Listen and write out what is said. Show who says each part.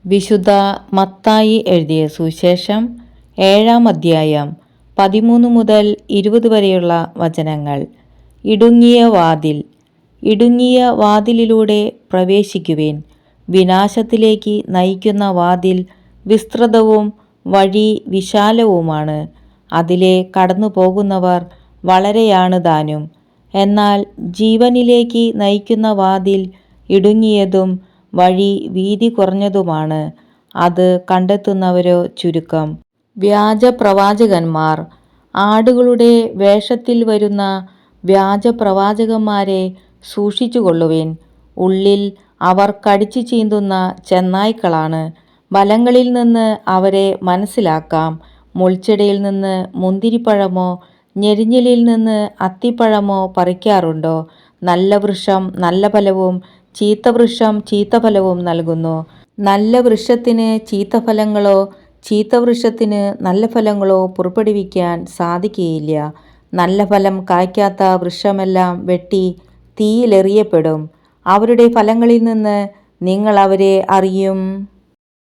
Speaker 1: വിശുദ്ധ മത്തായി എഴുതിയ സുവിശേഷം 7-ാം അധ്യായം 13 മുതൽ 20 വരെയുള്ള വചനങ്ങൾ. ഇടുങ്ങിയ വാതിലിലൂടെ പ്രവേശിക്കുവിൻ. വിനാശത്തിലേക്ക് നയിക്കുന്ന വാതിൽ വിസ്തൃതവും വഴി വിശാലവുമാണ്, അതിലെ കടന്നു പോകുന്നവർ വളരെയാണ് താനും. എന്നാൽ ജീവനിലേക്ക് നയിക്കുന്ന വാതിൽ ഇടുങ്ങിയതും വഴി വീതി കുറഞ്ഞതുമാണ്, അത് കണ്ടെത്തുന്നവരോ ചുരുക്കം. വ്യാജപ്രവാചകന്മാർ. ആടുകളുടെ വേഷത്തിൽ വരുന്ന വ്യാജപ്രവാചകന്മാരെ സൂക്ഷിച്ചുകൊള്ളുവിൻ. ഉള്ളിൽ അവർ കടിച്ചു ചീന്തുന്ന ചെന്നായ്ക്കളാണ്. ഫലങ്ങളിൽ നിന്ന് അവരെ മനസ്സിലാക്കാം. മുൾച്ചെടിയിൽ നിന്ന് മുന്തിരിപ്പഴമോ ഞെരിഞ്ഞിലിൽ നിന്ന് അത്തിപ്പഴമോ പറിക്കാറുണ്ടോ? നല്ല വൃക്ഷം നല്ല ഫലവും ചീത്ത വൃക്ഷം ചീത്ത ഫലവും നൽകുന്നു. നല്ല വൃക്ഷത്തിന് ചീത്തഫലങ്ങളോ ചീത്ത വൃക്ഷത്തിന് നല്ല ഫലങ്ങളോ പുറപ്പെടുവിക്കാൻ സാധിക്കുകയില്ല. നല്ല ഫലം കായ്ക്കാത്ത വൃക്ഷമെല്ലാം വെട്ടി തീയിലെറിയപ്പെടും. അവരുടെ ഫലങ്ങളിൽ നിന്ന് നിങ്ങൾ അവരെ അറിയും.